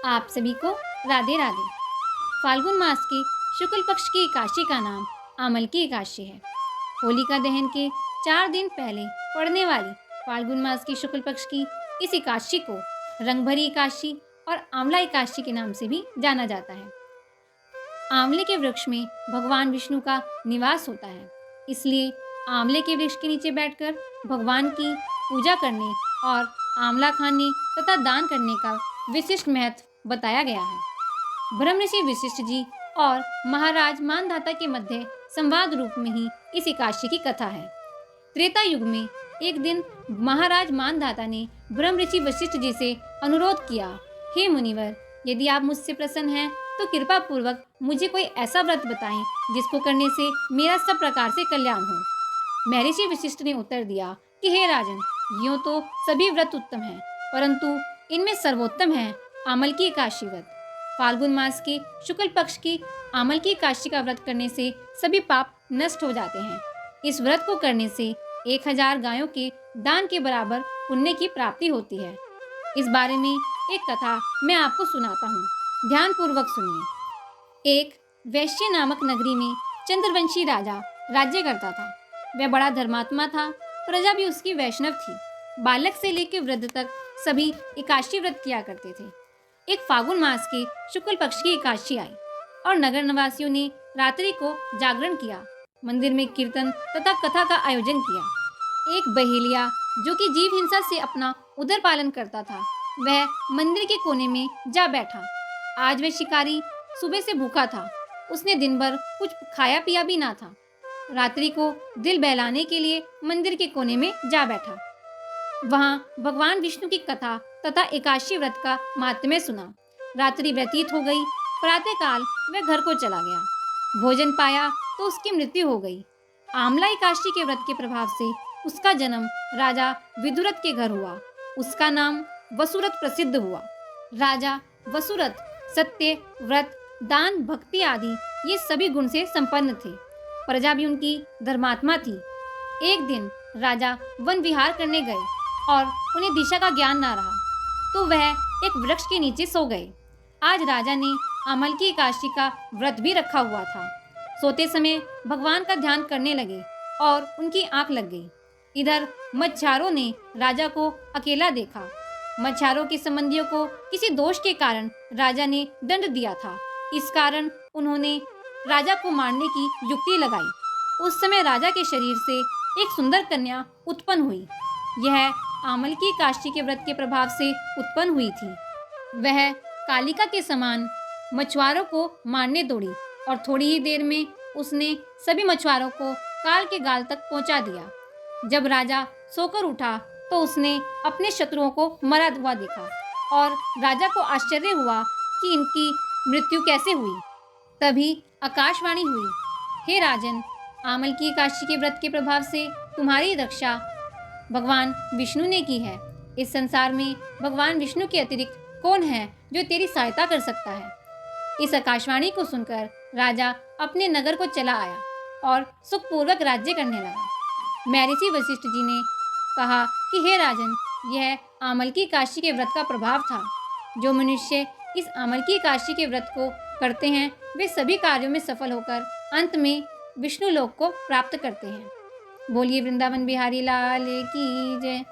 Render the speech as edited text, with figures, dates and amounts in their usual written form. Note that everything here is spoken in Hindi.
आप सभी को राधे राधे। फाल्गुन मास के शुक्ल पक्ष की एकादशी का नाम आमल की एकादशी है। होलिका दहन के 4 दिन पहले पड़ने वाली फाल्गुन मास की शुक्ल पक्ष की इस एकादशी को रंगभरी एकादशी और आंवला एकादशी के नाम से भी जाना जाता है। आंवले के वृक्ष में भगवान विष्णु का निवास होता है, इसलिए आंवले के वृक्ष के नीचे बैठकर भगवान की पूजा करने और आंवला खाने तथा दान करने का विशिष्ट महत्व बताया गया है। ब्रह्म ऋषि वशिष्ठ जी और महाराज मानधाता के मध्य संवाद रूप में ही इस एकादशी की कथा है। त्रेता युग में एक दिन महाराज मानधाता ने ब्रह्म ऋषि वशिष्ठ जी से अनुरोध किया, हे मुनिवर, यदि आप मुझसे प्रसन्न हैं तो कृपा पूर्वक मुझे कोई ऐसा व्रत बताएं जिसको करने से मेरा सब प्रकार से कल्याण हो। महर्षि वशिष्ठ ने उत्तर दिया कि हे राजन, यूं तो सभी व्रत उत्तम हैं, परंतु इनमें सर्वोत्तम है आमल की एकादशी व्रत। फाल्गुन मास के शुक्ल पक्ष की आमल की एकादशी का व्रत करने से सभी पाप नष्ट हो जाते हैं। इस व्रत को करने से 1000 गायों के दान के बराबर पुण्य की प्राप्ति होती है। इस बारे में एक कथा मैं आपको सुनाता हूँ, ध्यान पूर्वक सुनिए। एक वैश्य नामक नगरी में चंद्रवंशी राजा राज्य करता था। वह बड़ा धर्मात्मा था, प्रजा भी उसकी वैष्णव थी। बालक से लेकर वृद्ध तक सभी एकादशी व्रत किया करते थे। एक फागुन मास के शुक्ल पक्ष की एकादशी आई और नगर निवासियों ने रात्रि को जागरण किया, मंदिर में कीर्तन तथा कथा का आयोजन किया। एक बहेलिया जो कि जीव हिंसा से अपना उदर पालन करता था, वह मंदिर के कोने में जा बैठा। आज वह शिकारी सुबह से भूखा था, उसने दिन भर कुछ खाया पिया भी ना था। रात्रि को दिल बहलाने के लिए मंदिर के कोने में जा बैठा। वहां भगवान विष्णु की कथा तथा एकादशी व्रत का महात्म्य सुना। रात्रि व्यतीत हो गई, प्रातःकाल वह घर को चला गया। भोजन पाया तो उसकी मृत्यु हो गई। आमला एकादशी के व्रत के प्रभाव से उसका जन्म राजा विदुरथ के घर हुआ। उसका नाम वसुरथ प्रसिद्ध हुआ। राजा वसुरथ सत्य, व्रत, दान, भक्ति आदि ये सभी गुण से संपन्न थे। प्रजा भी उनकी धर्मात्मा थी। एक दिन राजा वन विहार करने गए और उन्हें दिशा का ज्ञान ना रहा, तो वह एक वृक्ष के नीचे सो गए। आज राजा ने आमल की एकादशी का व्रत भी रखा हुआ था। सोते समय भगवान का ध्यान करने लगे और उनकी आंख लग गई। इधर मच्छारों ने राजा को अकेला देखा। मच्छारों के संबंधियों को किसी दोष के कारण राजा ने दंड दिया था। इस कारण उन्होंने राजा को मारने की युक्ति लगाई। उस समय राजा के शरीर से एक सुंदर कन्या उत्पन्न हुई। यह आमल की एकादशी के व्रत के प्रभाव से उत्पन्न हुई थी। वह कालिका के समान मछुआरों को मारने दौड़ी और थोड़ी ही देर में उसने सभी मछुआरों को काल के गाल तक पहुंचा दिया। जब राजा सोकर उठा तो उसने अपने शत्रुओं को मरा हुआ देखा और राजा को आश्चर्य हुआ कि इनकी मृत्यु कैसे हुई। तभी आकाशवाणी हुई, हे राजन, आमल की एकादशी के व्रत के प्रभाव से तुम्हारी रक्षा भगवान विष्णु ने की है। इस संसार में भगवान विष्णु के अतिरिक्त कौन है जो तेरी सहायता कर सकता है। इस आकाशवाणी को सुनकर राजा अपने नगर को चला आया और सुखपूर्वक राज्य करने लगा। महर्षि वशिष्ठ जी ने कहा कि हे राजन, यह आमल की एकादशी के व्रत का प्रभाव था। जो मनुष्य इस आमल की एकादशी के व्रत को करते हैं, वे सभी कार्यों में सफल होकर अंत में विष्णु लोक को प्राप्त करते हैं। बोलिए वृंदावन बिहारी लाल की जय।